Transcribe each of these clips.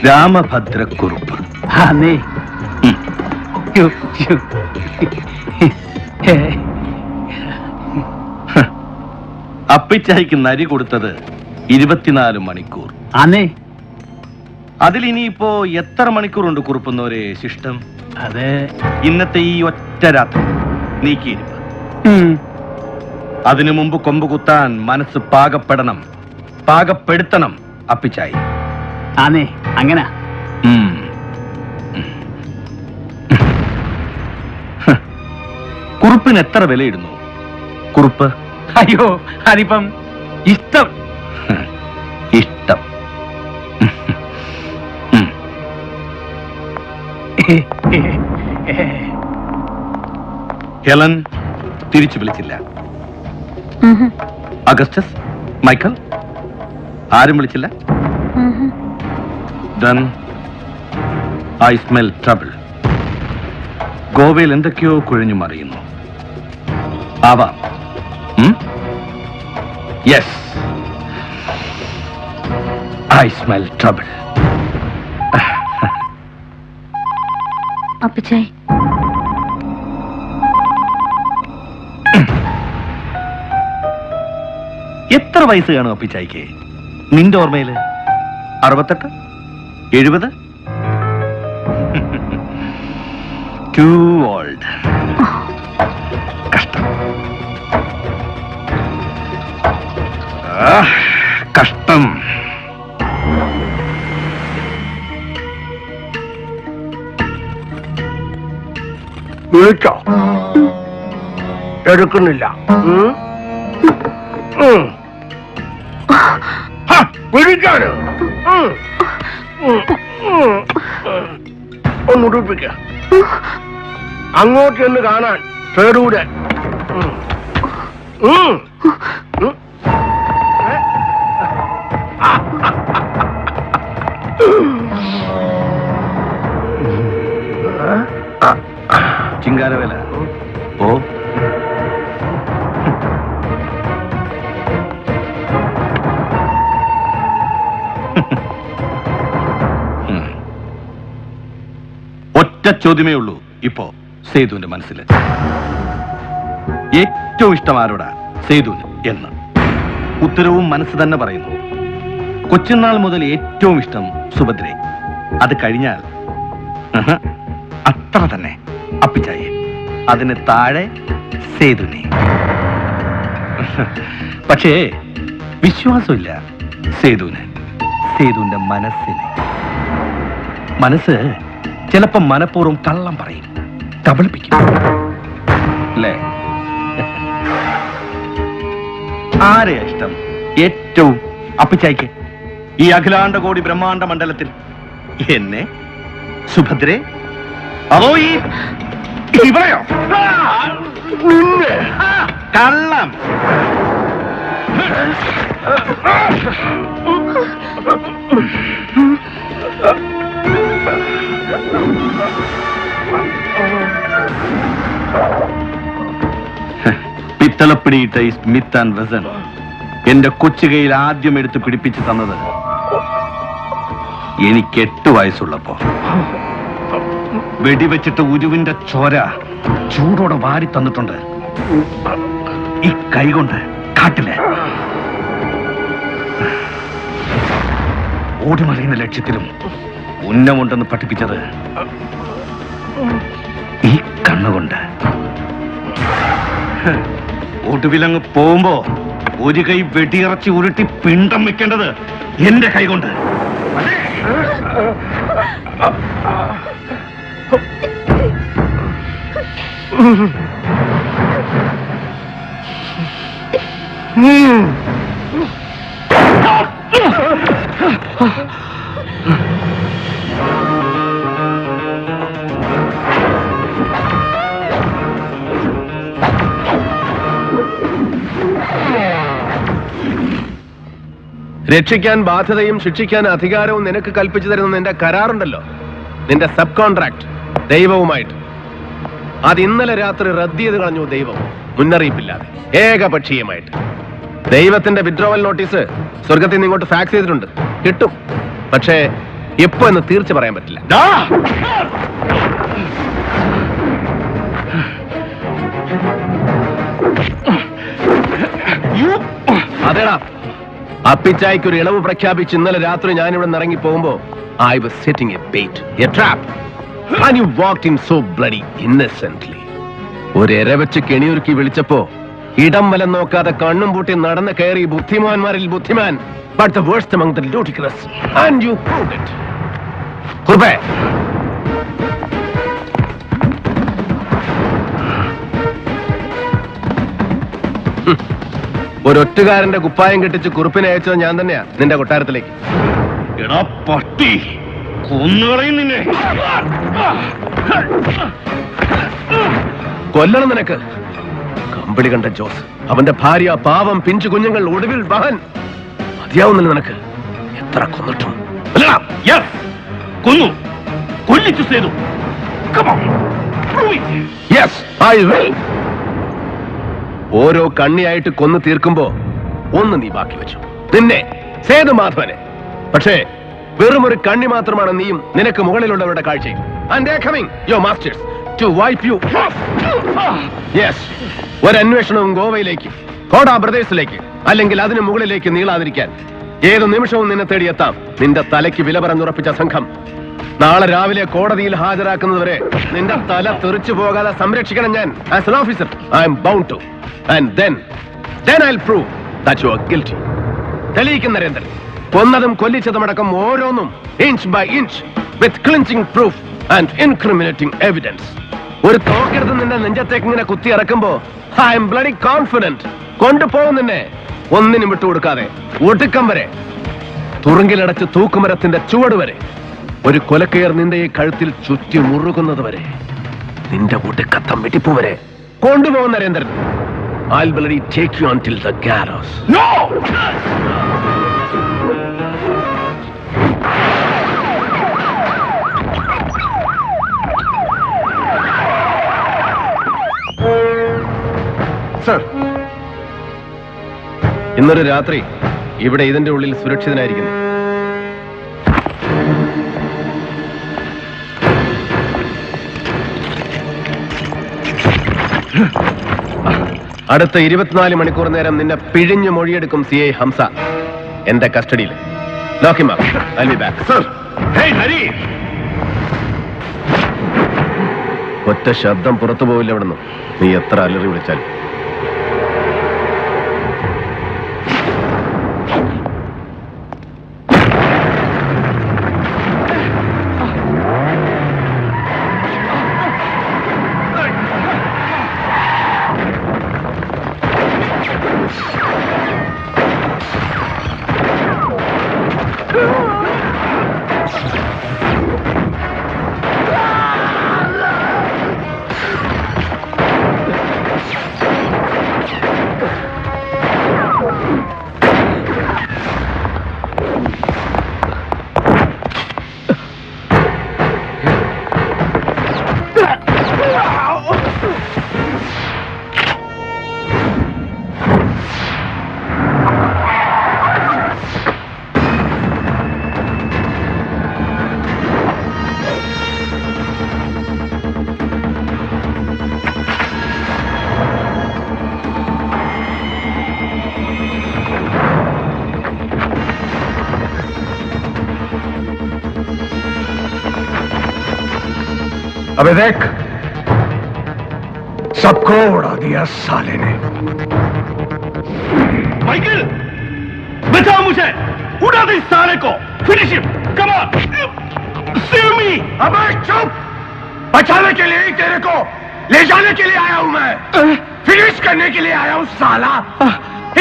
രാമഭദ്രക്കുറുപ്പ്. അപ്പിച്ചായിക്ക് നരി കൊടുത്തത് 24 മണിക്കൂർ. അതിലിനിയിപ്പോ എത്ര മണിക്കൂറുണ്ട് കുറുപ്പുന്നവരെ ശിഷ്ടം? അതെ, ഇന്നത്തെ ഈ ഒറ്റ രാത്രി നീക്കിയിരിപ്പ്. അതിനു മുമ്പ് കൊമ്പ് കുത്താൻ മനസ്സ് പാകപ്പെടുത്തണം അപ്പിച്ചായി. അങ്ങനെ കുറുപ്പിന് എത്ര വിലയിടുന്നു കുറുപ്പ്? അയ്യോ, അതിപ്പം ഇഷ്ടം. ഹെലൻ തിരിച്ചു വിളിച്ചില്ല. അഗസ്റ്റസ്, മൈക്കൽ ആരും വിളിച്ചില്ല. Then I smell trouble. ഗോവയിൽ എന്തൊക്കെയോ കുഴഞ്ഞു മറിയുന്നു. ആവാം. Yes, I smell trouble. അപ്പച്ചായി, എത്ര വയസ്സ് കാണും അപ്പിച്ചായിക്ക് നിന്റെ ഓർമ്മയില്? 68, 70? Too old. കഷ്ടം. കഷ്ടം. വിളിച്ചോ? എടുക്കുന്നില്ല. വിളിക്കാന് ഒന്നുടിപ്പിക്ക. അങ്ങോട്ട് എന്ന് കാണാൻ ചേരൂടെ. ചിങ്കാരവേല ഓ ഒറ്റ ചോദ്യമേ ഉള്ളൂ ഇപ്പോ സേതുവിന്റെ മനസ്സിൽ. ഏറ്റവും ഇഷ്ടം ആരോടാ സേതുവിന് എന്ന് ഉത്തരവും മനസ്സ് തന്നെ പറയുന്നു. കൊച്ചുനാൾ മുതൽ ഏറ്റവും ഇഷ്ടം സുഭദ്രയെ. അത് കഴിഞ്ഞാൽ അത്ര തന്നെ അപ്പിച്ചായി. അതിന് താഴെ സേതുവിനെ. പക്ഷേ വിശ്വാസമില്ല സേതുവിന്, സേതുവിന്റെ മനസ്സിന്. മനസ്സ് ചിലപ്പോ മനഃപൂർവ്വം കള്ളം പറയും, കബളിപ്പിക്കും അല്ലേ? ആരെയാ ഇഷ്ടം ഏറ്റവും അപ്പിച്ചായിക്ക് ഈ അഖിലാണ്ട കോടി ബ്രഹ്മാണ്ട മണ്ഡലത്തിൽ? എന്നെ, സുഭദ്രെ, അതോ ഈ ഇവളെയോ? കള്ളം. പിത്തളപ്പിടിയിട്ട ഈ സ്മിത്ത് ആൻഡ് വെസൺ എന്റെ കൊച്ചുകയിൽ ആദ്യം എടുത്ത് പിടിപ്പിച്ചു തന്നത് എനിക്ക് 8 വയസ്സുള്ളപ്പോ. വെടിവെച്ചിട്ട് ഉരുവിന്റെ ചോര ചൂടോടെ വാരി തന്നിട്ടുണ്ട് ഈ കൈകൊണ്ട് കാട്ടില്. ഓടിമറിയുന്ന ലക്ഷ്യത്തിലും ഉന്നമുണ്ടെന്ന് പഠിപ്പിച്ചത് ഈ കണ്ണുകൊണ്ട്. ഒടുവിലങ്ങ് പോകുമ്പോ ഒരു കൈ വെടിയിറച്ചി ഉരുട്ടി പിണ്ടം വെക്കേണ്ടത് എന്റെ കൈകൊണ്ട്. രക്ഷിക്കാൻ ബാധ്യതയും ശിക്ഷിക്കാൻ അധികാരവും നിനക്ക് കൽപ്പിച്ചു തരുന്ന നിന്റെ കരാറുണ്ടല്ലോ, നിന്റെ സബ് കോൺട്രാക്ട് ദൈവവുമായിട്ട്. അത് ഇന്നലെ രാത്രി റദ്ദ് ചെയ്ത് കളഞ്ഞു ദൈവം, മുന്നറിയിപ്പില്ലാതെ, ഏകപക്ഷീയമായിട്ട്. ദൈവത്തിന്റെ വിഡ്രോവൽ നോട്ടീസ് സ്വർഗത്തിൽ നിന്ന് ഇങ്ങോട്ട് ഫാക്സ് ചെയ്തിട്ടുണ്ട്, കിട്ടും. പക്ഷേ എപ്പോ എന്ന് തീർച്ച പറയാൻ പറ്റില്ല. അതേടാ, അപ്പിച്ചായ്ക്ക് ഒരു ഇളവ് പ്രഖ്യാപിച്ച് ഇന്നലെ രാത്രി ഞാൻ ഇവിടെ ഇറങ്ങി പോകുമ്പോ I was setting a bait, a trap, and you walked in so bloody innocently. ഒരു എര വെച്ച് കെണിയൊരുക്കി വിളിച്ചപ്പോ ഇടം വലം നോക്കാതെ കണ്ണും പൂട്ടി നടന്ന് കയറി ബുദ്ധിമാന്മാരിൽ ബുദ്ധിമാൻ, but the worst among the ludicrous, and you proved it. കുറുപ്പേ, ഒരൊറ്റുകാരന്റെ കുപ്പായം കെട്ടിച്ച് കുറുപ്പിനെ അയച്ചത് ഞാൻ തന്നെയാ നിന്റെ കൊട്ടാരത്തിലേക്ക്. എടാ പട്ടി, കൊന്നുകളയും നിന്നെ. കൊല്ലണം നിനക്ക്. കമ്പിളി കണ്ട ജോസ്, അവന്റെ ഭാര്യ, പാവം പിഞ്ചു കുഞ്ഞുങ്ങൾ, ഒടുവിൽ മകൻ. മതിയാവുന്നില്ല നിനക്ക്. എത്ര കൊന്നിട്ടും. കൊന്നു, കൊല്ലിച്ചു സേതു. Yes, I will. ഓരോ കണ്ണിയായിട്ട് കൊന്നു തീർക്കുമ്പോ ഒന്ന് നീ ബാക്കി വെച്ചു, നിന്നെ, സേതുമാധവനെ. പക്ഷേ വെറും ഒരു കണ്ണി മാത്രമാണ് നീയും നിനക്ക് മുകളിലുള്ളവരുടെ കാഴ്ചയും. And they are coming, your masters, to wipe you. Yes, ഒരു അന്വേഷണവും ഗോവയിലേക്ക്, കോടാ ബ്രദേഴ്സിലേക്ക്, അല്ലെങ്കിൽ അതിന് മുകളിലേക്ക് നീളാതിരിക്കാൻ ഏത് നിമിഷവും നിന്നെ തേടിയെത്താം. നിന്റെ തലയ്ക്ക് വില പറഞ്ഞുറപ്പിച്ച സംഘം നാളെ രാവിലെ കോടതിയിൽ ഹാജരാക്കുന്നതുവരെ നിന്റെ തല തെറിച്ചു പോകാതെ സംരക്ഷിക്കണം ഞാൻ. As an officer, I am bound to. And then I'll prove that you are guilty. തെളിയിക്കും നരേന്ദ്രൻ. കൊന്നതും കൊല്ലിച്ചതുമടക്കം ഓരോന്നും inch by inch, with clinching proof and incriminating evidence. ഒരു തോക്കെടുത്ത് നിന്റെ നെഞ്ചത്തേക്ക് ഇങ്ങനെ കുത്തി ഇറക്കുമ്പോ ഐ എം ബ്ലഡി കോൺഫിഡന്റ് കൊണ്ടുപോകും നിന്നെ, ഒന്നിനും വിട്ടുകൊടുക്കാതെ, ഒടുക്കം വരെ, തുറുങ്കിലടച്ച് തൂക്കുമരത്തിന്റെ ചുവട് വരെ, ഒരു കൊലക്കയർ നിന്റെ ഈ കഴുത്തിൽ ചുറ്റി മുറുകുന്നത് വരെ, നിന്റെ ഒടുക്കത്തം വെട്ടിപ്പ് വരെ കൊണ്ടുപോകും Narendran. I'll bloody take you until the gallows. No! Sir, ഇന്നൊരു രാത്രി ഇവിടെ ഇതിന്റെ ഉള്ളിൽ സുരക്ഷിതനായിരിക്കുന്നു. അടുത്ത 24 മണിക്കൂർ നേരം നിന്നെ പിഴിഞ്ഞു മൊഴിയെടുക്കും CI ഹംസ എന്റെ കസ്റ്റഡിയിൽ. Lock him up. I'll be back. Sir, hey Hari. ഒറ്റ ശബ്ദം പുറത്തു പോവില്ല ഇവിടുന്ന്, നീ എത്ര അലറി വിളിച്ചാൽ. अबे देख, सबको उड़ा दिया साले ने. माइकल, बचाओ मुझे, उड़ा दे साले को. Finish him, come on, save me. अबे चुप, बचाने के लिए ही तेरे को ले जाने के लिए आया हूं मैं. फिनिश करने के लिए आया हूं साला.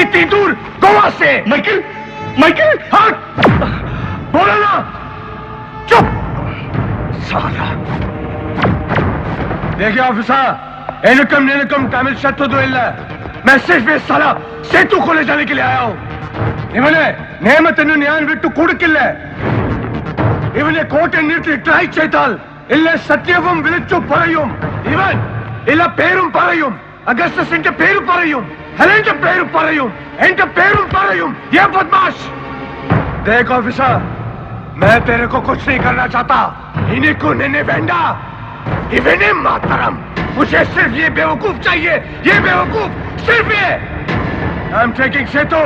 इतनी दूर गोवा से. माइकल, माइकल, हट, बोलो ना. चुप साला. देखिए ऑफिसर, एनकम नेनकम तमिल शत्रु मैं सिर्फ इस साला सेतु को ले जाने के लिए आया हूं. इवने नियमतನ್ನು ഞാൻ വിട്ടു കൊടുക്കില്ല. ഇവനെ കോട്ടന്നിട്ട് ട്രൈ ചെയ്താൽ ഇല്ല സത്യവും വിളിച്ചു പറയും. ഇവൻ ഇല്ല പേരും പറയും, അഗസ്റ്റസിന്റെ പേര് പറയും, ഹെലന്റെ പേര് പറയും, എന്റെ പേരും പറയും. ये बदमाश. देख ऑफिसर, मैं तेरे को कुछ नहीं करना चाहता। इन्हीं को निन्ने वेंडा, इन्हें मातरम। मुझे सिर्फ ये बेवकूफ चाहिए, ये बेवकूफ सिर्फ ये। I'm taking Setu,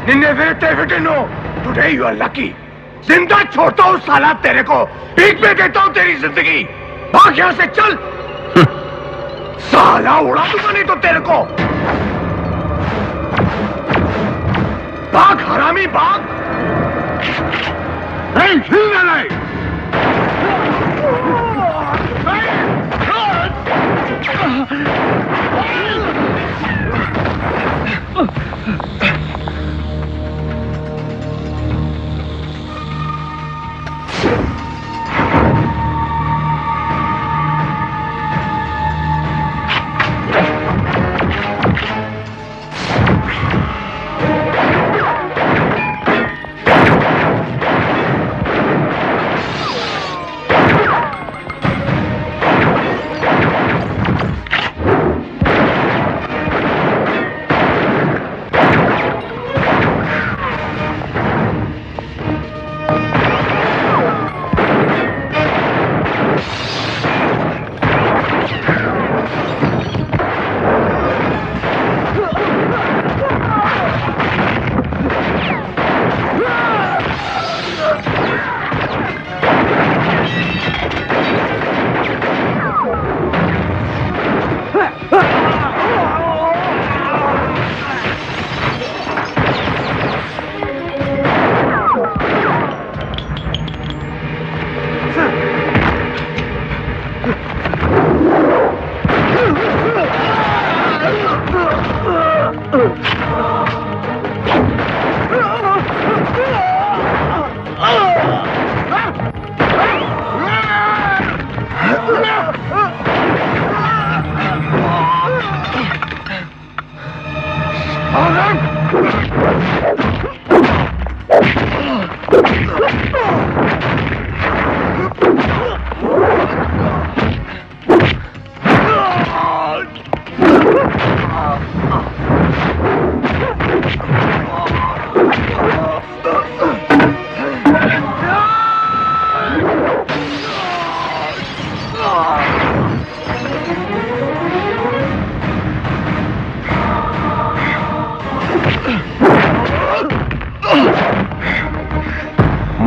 Ninne वेटे विटिनो। Today you are lucky. जिंदा छोड़ता हूँ साला तेरे को, भीख में देता हूँ तेरी जिंदगी। भाग यहाँ से चल। साला उड़ा दूंगा नहीं तो तेरे को। भाग हरामी भाग। नहीं हिलना नहीं।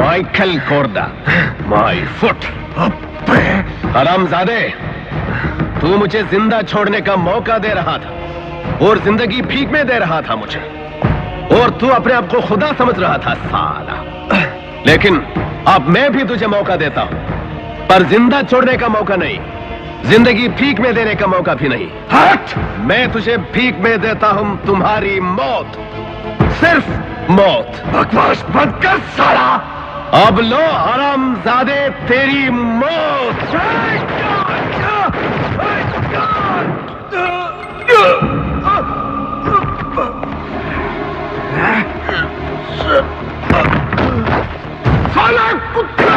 Michael Korda, my foot. हरामजादे, तू मुझे जिंदा छोड़ने का मौका दे रहा था और जिंदगी भीख में दे रहा था मुझे, और तू अपने आप को खुदा समझ रहा था साला। लेकिन अब मैं भी तुझे मौका देता हूं, पर जिंदा छोड़ने का मौका नहीं, जिंदगी भीख में देने का मौका भी नहीं। हट! मैं तुझे भीख में देता हूं तुम्हारी मौत, सिर्फ मौत। बकवास बंद कर साला। अब लो हरामजादे तेरी मौत। साला कुत्ते!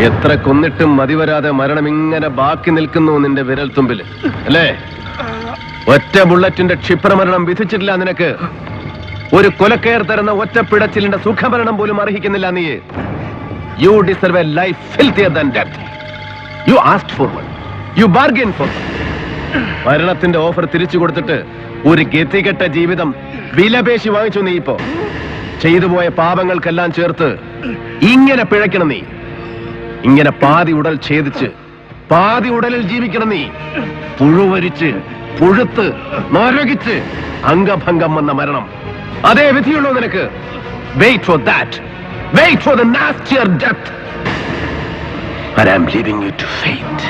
എത്ര കൊന്നിട്ടും മതിവരാതെ മരണം ഇങ്ങനെ ബാക്കി നിൽക്കുന്നു നിന്റെ വിരൽ തുമ്പിൽ അല്ലേ? ഒറ്റ ബുള്ളറ്റിന്റെ ക്ഷിപ്രമരണം വിധിച്ചിട്ടില്ല നിനക്ക്. ഒരു കൊലക്കയർ തരുന്ന ഒറ്റ പിടച്ചിലിന്റെ സുഖമരണം പോലും അർഹിക്കുന്നില്ല നീ. You deserve a life filthier than death. You asked for one, you bargain for one, മരണത്തിന്റെ ഓഫർ തിരിച്ചു കൊടുത്തിട്ട് ഒരു ഗതികെട്ട ജീവിതം വിലപേശി വാങ്ങിച്ചു നീ ഇപ്പോ. ചെയ്തു പോയ പാപങ്ങൾക്കെല്ലാം ചേർത്ത് ഇങ്ങനെ പിഴയ്ക്കണം നീ. ഇങ്ങനെ പാതി ഉടൽ ഛേദിച്ച് പാതി ഉടലിൽ ജീവിക്കണം നീ. പുഴുവരിച്ച് പുഴുത്ത് നരകിച്ച് അംഗഭംഗം വന്ന മരണം. അതേ വിധിയുള്ളൂ നിനക്ക്. Wait for that. Wait for the nastier death. But I'm leaving you to fate.